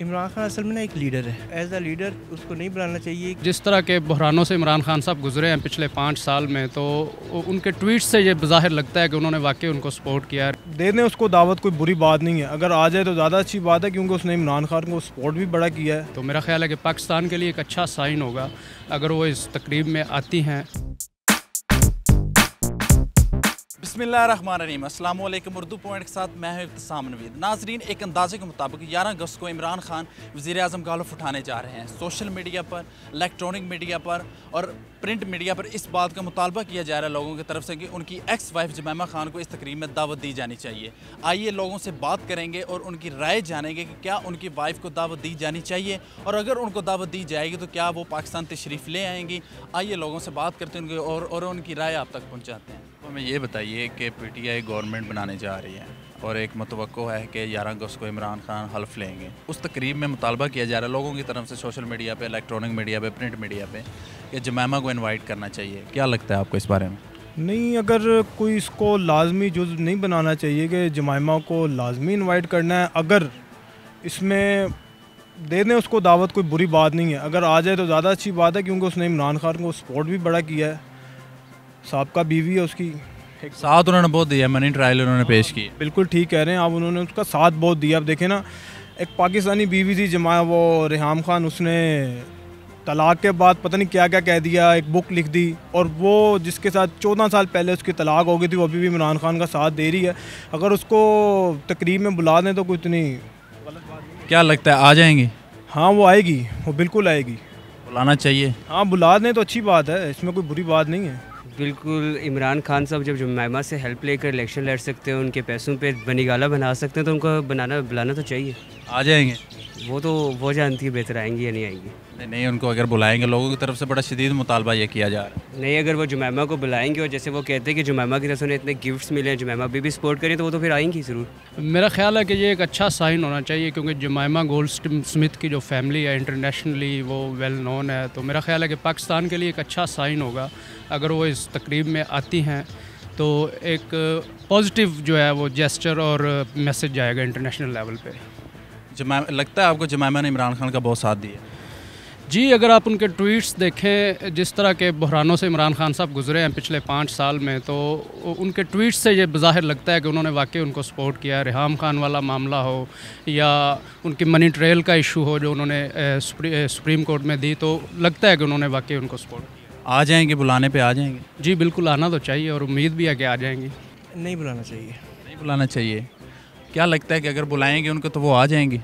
इमरान खान असल में ना एक लीडर है। एज अ लीडर उसको नहीं बनाना चाहिए। जिस तरह के बहरानों से इमरान खान साहब गुजरे हैं पिछले 5 साल में, तो उनके ट्वीट से ये बज़ाहिर लगता है कि उन्होंने वाकई उनको सपोर्ट किया है। दे दें उसको दावत, कोई बुरी बात नहीं है। अगर आ जाए तो ज़्यादा अच्छी बात है, क्योंकि उसने इमरान खान को सपोर्ट भी बड़ा किया है। तो मेरा ख्याल है कि पाकिस्तान के लिए एक अच्छा साइन होगा अगर वो इस तकरीब में आती हैं। बिस्मिल्लाहिर्रहमानिर्रहीम, अस्सलाम वालेकुम। उर्दू पॉइंट के साथ मैं हूं इब्तिसाम नवीद। नाजरीन, एक अंदाजे के मुताबिक 11 अगस्त को इमरान खान वज़ीर आज़म का हल्फ उठाने जा रहे हैं। सोशल मीडिया पर, इलेक्ट्रॉनिक मीडिया पर और प्रिंट मीडिया पर इस बात का मुतालबा किया जा रहा है लोगों की तरफ से कि उनकी एक्स वाइफ जमैमा खान को इस तकरीब में दावत दी जानी चाहिए। आइए लोगों से बात करेंगे और उनकी राय जानेंगे कि क्या उनकी वाइफ को दावत दी जानी चाहिए, और अगर उनको दावत दी जाएगी तो क्या वो पाकिस्तान तशरीफ़ ले आएंगी। आइए लोगों से बात करते हैं और उनकी राय आप तक पहुँचाते हैं। तो हमें ये बताइए कि PTI गवर्नमेंट बनाने जा रही है और एक मतवक्को है कि 11 अगस्त को इमरान खान हल्फ लेंगे। उस तकरीब में मुतालबा किया जा रहा है लोगों की तरफ से सोशल मीडिया पे, इलेक्ट्रॉनिक मीडिया पे, प्रिंट मीडिया पे कि जमैमा को इनवाइट करना चाहिए। क्या लगता है आपको इस बारे में? नहीं, अगर कोई इसको लाजमी जुज़ नहीं बनाना चाहिए कि जमाइमा को लाजमी इनवाइट करना है। अगर इसमें दे दें उसको दावत, कोई बुरी बात नहीं है। अगर आ जाए तो ज़्यादा अच्छी बात है, क्योंकि उसने इमरान खान को सपोर्ट भी बड़ा किया है। साहब बीवी है उसकी, साथ उन्होंने बहुत दिया, मनी ट्रायल उन्होंने पेश की। बिल्कुल ठीक कह रहे हैं आप, उन्होंने उसका साथ बहुत दिया। अब देखें ना, एक पाकिस्तानी बीवी थी जमा, वो रेहाम खान, उसने तलाक के बाद पता नहीं क्या क्या कह दिया, एक बुक लिख दी, और वो जिसके साथ 14 साल पहले उसकी तलाक हो गई थी, वो अभी भी इमरान खान का साथ दे रही है। अगर उसको तकरीब में बुला दें तो कोई इतनी गलत बात नहीं। क्या लगता है आ जाएंगे? हाँ, वो आएगी, वो बिल्कुल आएगी। बुलाना चाहिए। हाँ, बुला दें तो अच्छी बात है, इसमें कोई बुरी बात नहीं है। बिल्कुल, इमरान खान साहब जब जमैमा से हेल्प लेकर इलेक्शन लड़ सकते हैं, उनके पैसों पे बनीगाला बना सकते हैं, तो उनको बुलाना तो चाहिए। आ जाएंगे? वो जानती है बेहतर आएंगी या नहीं आएंगी। नहीं, उनको अगर बुलाएंगे, लोगों की तरफ से बड़ा शदीद मुतालबा ये किया जा रहा है। नहीं, अगर वो जमैमा को बुलाएंगे और जैसे वो कहते हैं कि जमैमा की तरफ से उन्हें इतने गिफ्ट्स मिले हैं, जमैमा भी सपोर्ट करें, तो वो तो फिर आएंगी ज़रूर। मेरा ख्याल है कि ये एक अच्छा साइन होना चाहिए, क्योंकि जमाइमा गोल्ड स्मिथ की जो फैमिली है इंटरनेशनली वो वेल नोन है। तो मेरा ख्याल है कि पाकिस्तान के लिए एक अच्छा साइन होगा अगर वो इस तकरीब में आती हैं, तो एक पॉजिटिव जो है वो जेस्चर और मैसेज जाएगा इंटरनेशनल लेवल पे। लगता है आपको जमैमा ने इमरान खान का बहुत साथ दिया? जी, अगर आप उनके ट्वीट्स देखें, जिस तरह के बहरानों से इमरान खान साहब गुजरे हैं पिछले 5 साल में, तो उनके ट्वीट्स से ये बज़ाहिर लगता है कि उन्होंने वाकई उनको सपोर्ट किया है। रेहाम खान वाला मामला हो या उनकी मनी ट्रेल का इशू हो जो उन्होंने सुप्रीम कोर्ट में दी, तो लगता है कि उन्होंने वाकई उनको सपोर्ट किया। आ जाएंगे? बुलाने पे आ जाएंगे? जी बिल्कुल, आना तो चाहिए और उम्मीद भी है कि आ जाएंगी। नहीं बुलाना चाहिए। नहीं बुलाना चाहिए। क्या लगता है कि अगर बुलाएंगे उनको तो वो आ जाएंगी?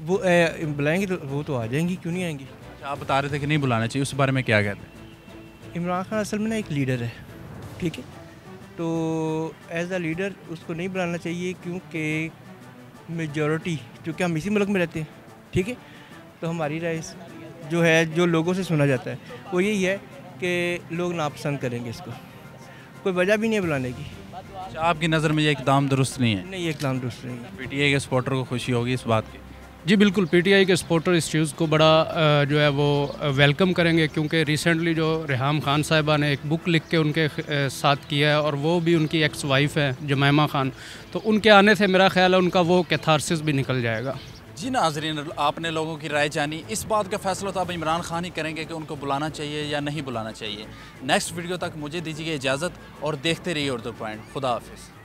वो बुलाएंगे तो वो तो आ जाएंगी, क्यों नहीं आएंगी। आप बता रहे थे कि नहीं बुलाना चाहिए, उस बारे में क्या कहते हैं? इमरान खान असल में ना एक लीडर है, ठीक है। तो एज अ लीडर उसको नहीं बुलाना चाहिए, क्योंकि मेजॉरिटी, क्योंकि हम इसी मुल्क में रहते हैं, ठीक है। तो हमारी राय जो है, जो लोगों से सुना जाता है, वो यही है कि लोग नापसंद करेंगे इसको। कोई वजह भी नहीं है बुलाने की। अच्छा, आपकी नज़र में ये एकदम दुरुस्त नहीं है? नहीं, ये एकदम दुरुस्त नहीं है। PTI के सपोर्टर को खुशी होगी इस बात की? जी बिल्कुल, PTI के सपोर्टर इस चीज़ को बड़ा जो है वो वेलकम करेंगे, क्योंकि रिसेंटली जो रेहाम खान साहिबा ने एक बुक लिख के उनके साथ किया है, और वो भी उनकी एक्स वाइफ है जमैमा खान, तो उनके आने से मेरा ख्याल है उनका वो कैथारसिस भी निकल जाएगा। जी नाजरीन, आपने लोगों की राय जानी। इस बात का फैसला तो अब इमरान खान ही करेंगे कि उनको बुलाना चाहिए या नहीं बुलाना चाहिए। नेक्स्ट वीडियो तक मुझे दीजिए इजाज़त और देखते रहिए उर्दू पॉइंट। खुदा हाफिज़।